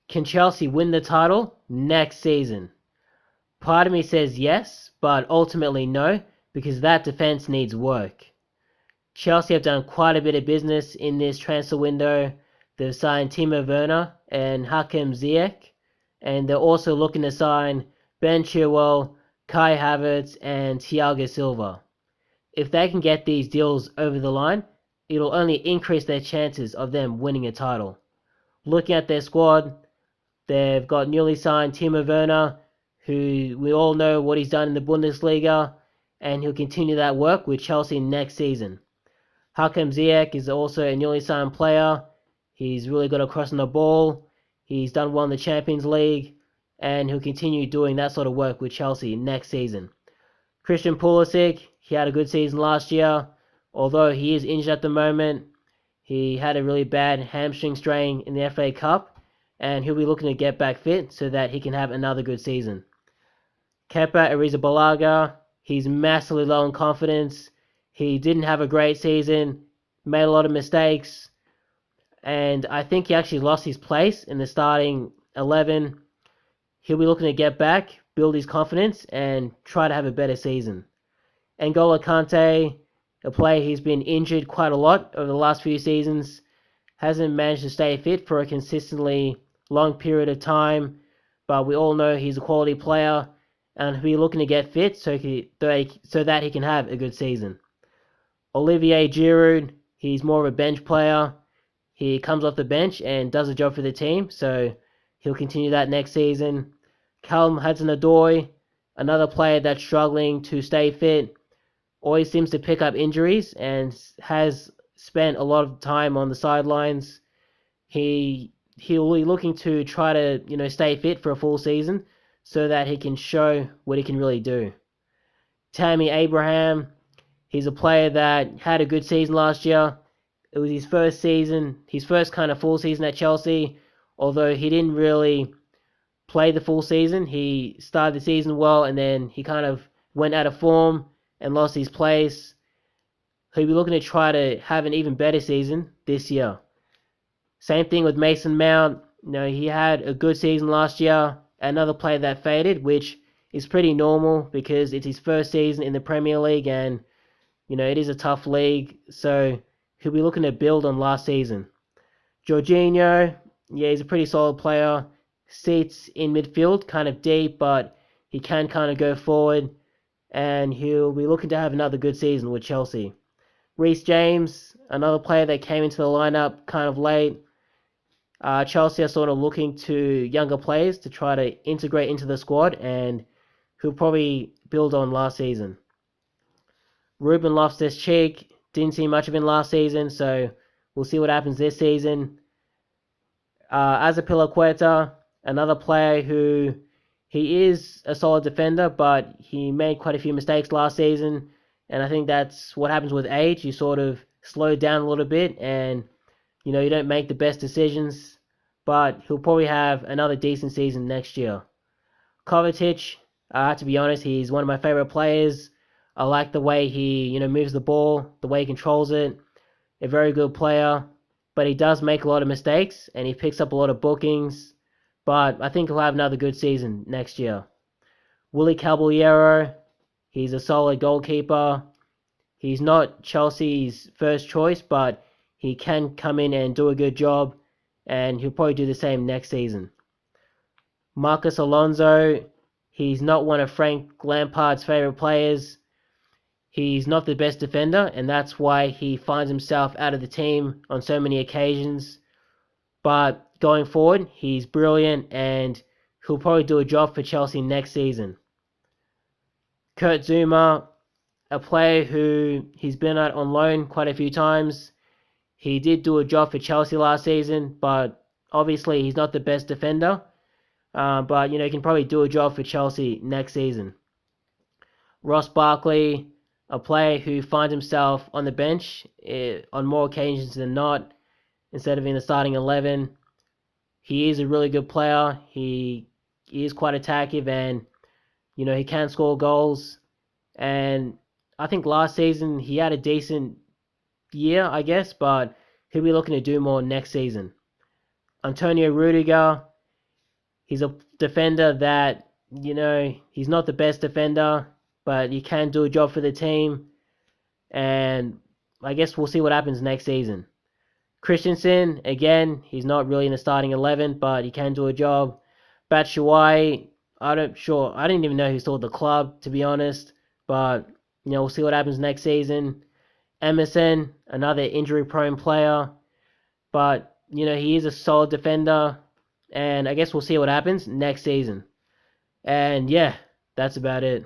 Can Chelsea win the title next season? Part of me says yes, but ultimately no, because that defense needs work. Chelsea have done quite a bit of business in this transfer window. They've signed Timo Werner and Hakim Ziyech, and they're also looking to sign Ben Chilwell, Kai Havertz, and Thiago Silva. If they can get these deals over the line, it'll only increase their chances of them winning a title. Looking at their squad, they've got newly signed Timo Werner, who we all know what he's done in the Bundesliga, and he'll continue that work with Chelsea next season. Hakim Ziyech is also a newly signed player. He's really good at crossing the ball. He's done well in the Champions League, and he'll continue doing that sort of work with Chelsea next season. Christian Pulisic, he had a good season last year, although he is injured at the moment. He had a really bad hamstring strain in the FA Cup, and he'll be looking to get back fit so that he can have another good season. Kepa Arrizabalaga, he's massively low in confidence. He didn't have a great season, made a lot of mistakes, and I think he actually lost his place in the starting 11. He'll be looking to get back, build his confidence, and try to have a better season. N'Golo Kante, a player who's been injured quite a lot over the last few seasons, hasn't managed to stay fit for a consistently long period of time, but we all know he's a quality player, and he'll be looking to get fit so that he can have a good season. Olivier Giroud, he's more of a bench player. He comes off the bench and does a job for the team, so he'll continue that next season. Callum Hudson-Odoi, another player that's struggling to stay fit, always seems to pick up injuries and has spent a lot of time on the sidelines. He'll be looking to try to stay fit for a full season so that he can show what he can really do. Tammy Abraham, he's a player that had a good season last year. It was his first season, his first kind of full season at Chelsea, although he didn't really play the full season. He started the season well and then he kind of went out of form and lost his place. He'll be looking to try to have an even better season this year. Same thing with Mason Mount. He had a good season last year. Another player that faded, which is pretty normal because it's his first season in the Premier League and it is a tough league. So he'll be looking to build on last season. Jorginho, yeah, he's a pretty solid player. Sits in midfield, kind of deep, but he can kind of go forward. And he'll be looking to have another good season with Chelsea. Reece James, another player that came into the lineup kind of late. Chelsea are sort of looking to younger players to try to integrate into the squad, and who'll probably build on last season. Ruben Loftus-Cheek, didn't see much of him last season, so we'll see what happens this season. Azpilicueta, another player who he is a solid defender, but he made quite a few mistakes last season, and I think that's what happens with age. You sort of slow down a little bit, and you don't make the best decisions, but he'll probably have another decent season next year. Kovacic, to be honest, he's one of my favorite players. I like the way he moves the ball, the way he controls it. A very good player, but he does make a lot of mistakes, and he picks up a lot of bookings. But I think he'll have another good season next year. Willy Caballero, he's a solid goalkeeper. He's not Chelsea's first choice, but he can come in and do a good job, and he'll probably do the same next season. Marcus Alonso, he's not one of Frank Lampard's favorite players. He's not the best defender, and that's why he finds himself out of the team on so many occasions. But going forward, he's brilliant, and he'll probably do a job for Chelsea next season. Kurt Zouma, a player who he's been at on loan quite a few times. He did do a job for Chelsea last season, but obviously he's not the best defender. But he can probably do a job for Chelsea next season. Ross Barkley, a player who finds himself on the bench on more occasions than not, instead of in the starting 11. He is a really good player. He is quite attacking, and he can score goals. And I think last season he had a decent year, I guess, but he'll be looking to do more next season. Antonio Rudiger, He's a defender that, he's not the best defender, but he can do a job for the team. And I guess we'll see what happens next season. Christensen, again, he's not really in the starting 11, but he can do a job. Batshuayi, I didn't even know he still at the club, to be honest. But, we'll see what happens next season. Emerson, another injury-prone player. But, he is a solid defender. And I guess we'll see what happens next season. And yeah, that's about it.